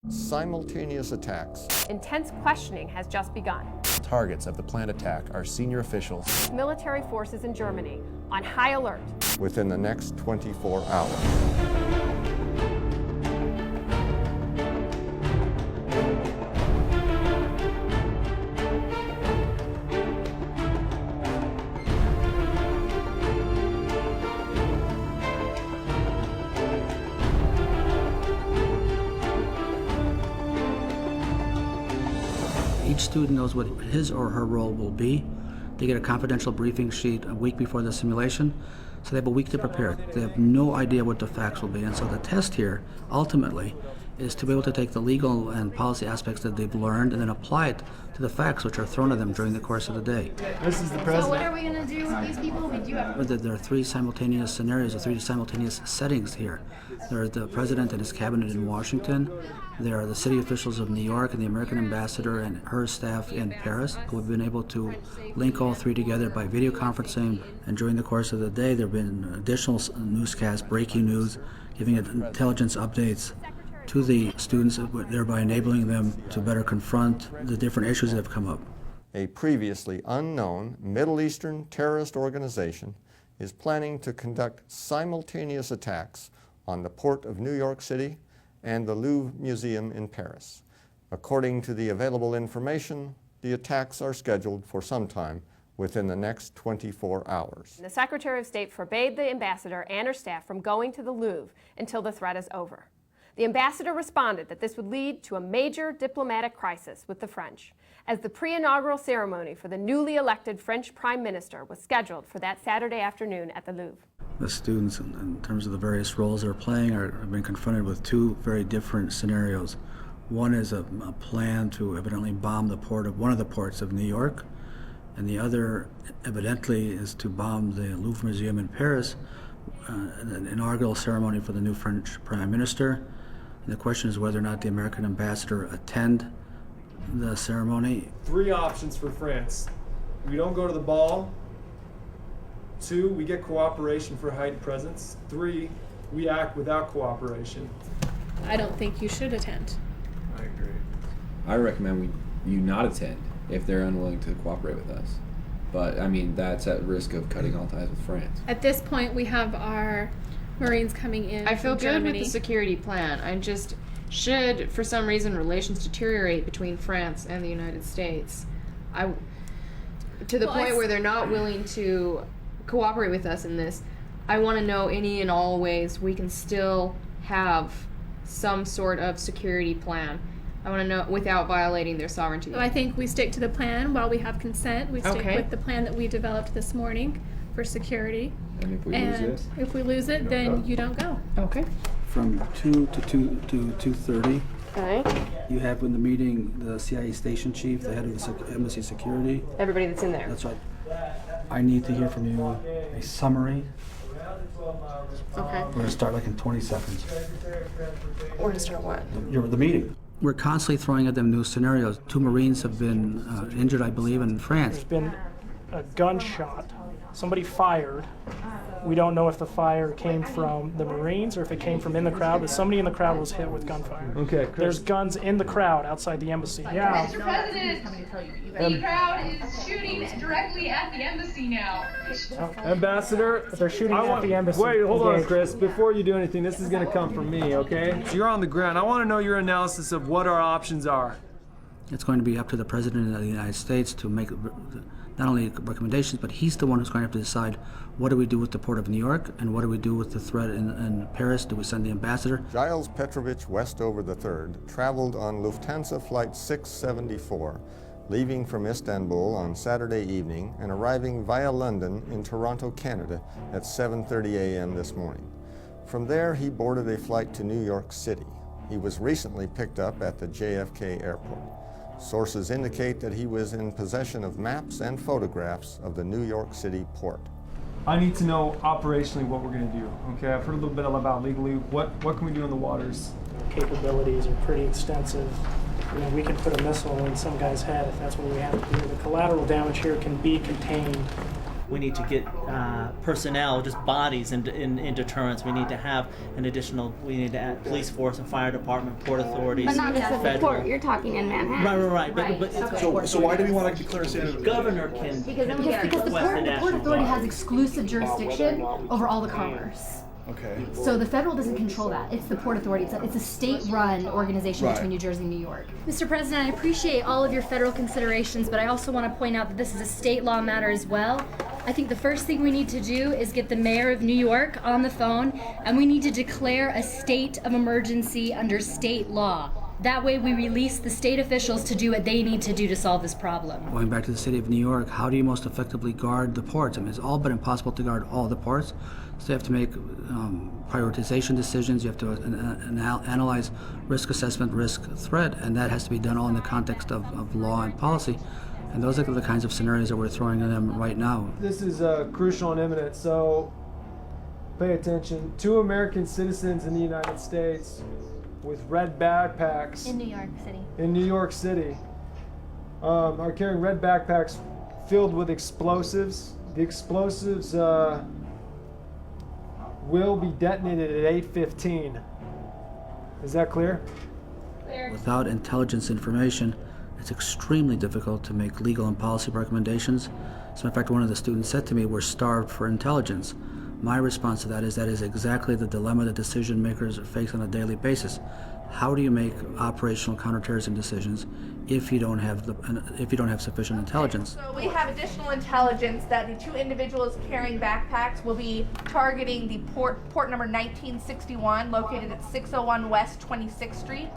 Simultaneous attacks. Intense questioning has just begun. Targets of the planned attack are senior officials. Military forces in Germany on high alert. Within the next 24 hours. Each student knows what his or her role will be. They get a confidential briefing sheet a week before the simulation, so they have a week to prepare. They have no idea what the facts will be, and so the test here, ultimately, is to be able to take the legal and policy aspects that they've learned and then apply it to the facts which are thrown at them during the course of the day. This is the president. So what are we going to do with these people? There are three simultaneous scenarios, or three simultaneous settings here. There are the president and his cabinet in Washington. There are the city officials of New York and the American ambassador and her staff in Paris. We've been able to link all three together by video conferencing, and during the course of the day there have been additional newscasts, breaking news, giving intelligence updates to the students, thereby enabling them to better confront the different issues that have come up. A previously unknown Middle Eastern terrorist organization is planning to conduct simultaneous attacks on the port of New York City and the Louvre Museum in Paris. According to the available information, the attacks are scheduled for some time within the next 24 hours. The Secretary of State forbade the ambassador and her staff from going to the Louvre until the threat is over. The ambassador responded that this would lead to a major diplomatic crisis with the French, as the pre-inaugural ceremony for the newly elected French Prime Minister was scheduled for that Saturday afternoon at the Louvre. The students, in terms of the various roles they're playing, have been confronted with two very different scenarios. One is a plan to evidently bomb the port of one of the ports of New York, and the other evidently is to bomb the Louvre Museum in Paris, an inaugural ceremony for the new French Prime Minister. And the question is whether or not the American ambassador attend the ceremony. Three options for France. We don't go to the ball. 2, we get cooperation for heightened presence. 3, we act without cooperation. I don't think you should attend. I agree. I recommend you not attend if they're unwilling to cooperate with us. But, I mean, that's at risk of cutting all ties with France. At this point, we have our Marines coming in. I feel from good Germany. with the security plan. I just, should, for some reason, relations deteriorate between France and the United States, to the point where they're not willing to cooperate with us in this, I want to know any and all ways we can still have some sort of security plan. I want to know without violating their sovereignty. So I think we stick to the plan while we have consent. We stick Okay. with the plan that we developed this morning for security. And if we And lose it? if we lose it, then you don't go. Okay. From 2 to 2:30, Okay. you have in the meeting the CIA station chief, the head of the embassy security. Everybody that's in there. That's right. I need to hear from you a summary. Okay. We're going to start like in 20 seconds. We're going to start what? The meeting. We're constantly throwing at them new scenarios. 2 Marines have been injured, I believe, in France. There's been a gunshot. Somebody fired. We don't know if the fire came from the Marines or if it came from in the crowd, but somebody in the crowd was hit with gunfire. Okay, Chris. There's guns in the crowd outside the embassy. Yeah. Mr. President, the crowd is shooting directly at the embassy now. Ambassador, But they're shooting at the embassy. Wait, hold on, Engage. Chris. Before you do anything, this is going to come from me, okay? So you're on the ground. I want to know your analysis of what our options are. It's going to be up to the President of the United States to make not only recommendations, but he's the one who's going to have to decide what do we do with the Port of New York and what do we do with the threat in Paris? Do we send the ambassador? Giles Petrovich Westover III traveled on Lufthansa Flight 674, leaving from Istanbul on Saturday evening and arriving via London in Toronto, Canada at 7:30 a.m. this morning. From there, he boarded a flight to New York City. He was recently picked up at the JFK airport. Sources indicate that he was in possession of maps and photographs of the New York City port. I need to know operationally what we're going to do, okay? I've heard a little bit about legally. What can we do in the waters? Capabilities are pretty extensive. I mean, we can put a missile in some guy's head if that's what we have to do. The collateral damage here can be contained We need to get personnel, just bodies in deterrence. We need to have we need to add police force and fire department, port authorities. But not just at the port, you're talking in Manhattan. Right. So why do we want to declare a state of the governor can Because the Port Authority has exclusive jurisdiction over all the commerce. Okay. So the federal doesn't control that. It's the Port Authority. It's a state-run organization between New Jersey and New York. Mr. President, I appreciate all of your federal considerations, but I also want to point out that this is a state law matter as well. I think the first thing we need to do is get the mayor of New York on the phone, and we need to declare a state of emergency under state law. That way we release the state officials to do what they need to do to solve this problem. Going back to the city of New York, how do you most effectively guard the ports? I mean, it's all but impossible to guard all the ports. So you have to make prioritization decisions. You have to analyze risk assessment, risk threat, and that has to be done all in the context of law and policy. And those are the kinds of scenarios that we're throwing at them right now. This is crucial and imminent, so pay attention. 2 American citizens in the United States with red backpacks In New York City. Are carrying red backpacks filled with explosives. The explosives will be detonated at 8:15. Is that clear? Without intelligence information, it's extremely difficult to make legal and policy recommendations. As a matter of fact, one of the students said to me, we're starved for intelligence. My response to that is exactly the dilemma that decision makers face on a daily basis. How do you make operational counterterrorism decisions if you don't have sufficient intelligence? So we have additional intelligence that the 2 individuals carrying backpacks will be targeting the port number 1961, located at 601 West 26th Street.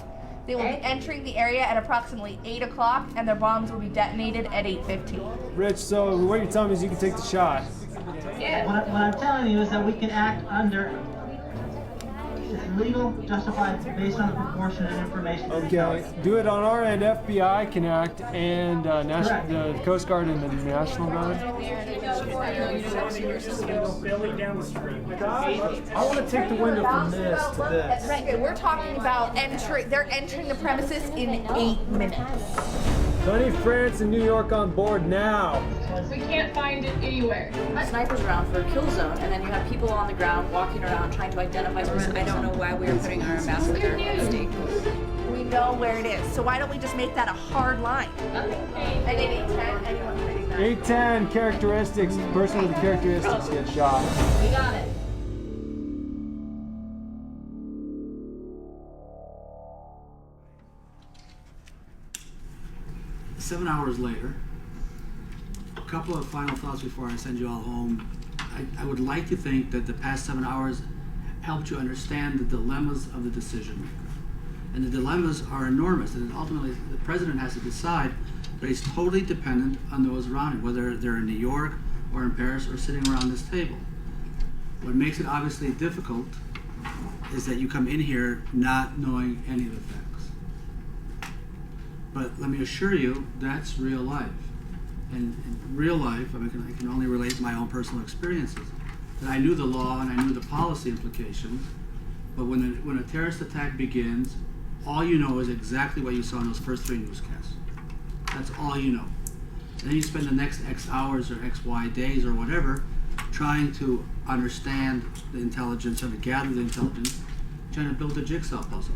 They will be entering the area at approximately 8 o'clock, and their bombs will be detonated at 8:15. Rich, so what you're telling me is you can take the shot. Yeah. What I'm telling you is that we can act under legal, justified, based on the proportionate information. Okay, do it on our end. FBI can act, and the Coast Guard and the National Guard. I want to take the window from this to this. Right, we're talking about they're entering the premises in 8 minutes. Sonny, France, and New York on board now. We can't find it anywhere. Snipers around for a kill zone, and then you have people on the ground walking around trying to identify someone. I don't know why we are putting our ambassador at stake. We know where it is, so why don't we just make that a hard line? Okay. And then 810, anyone reading that? 810 characteristics. The person with the characteristics gets shot. We got it. Seven hours later, a couple of final thoughts before I send you all home. I would like to think that the past 7 hours helped you understand the dilemmas of the decision maker. And the dilemmas are enormous, and ultimately the president has to decide, but he's totally dependent on those around him, whether they're in New York or in Paris or sitting around this table. What makes it obviously difficult is that you come in here not knowing any of the facts. But let me assure you, that's real life. And in real life, I can only relate my own personal experiences. That I knew the law and I knew the policy implications, but when a terrorist attack begins, all you know is exactly what you saw in those first 3 newscasts. That's all you know. And then you spend the next X hours or X, Y days or whatever trying to understand the intelligence, trying to gather the intelligence, trying to build a jigsaw puzzle.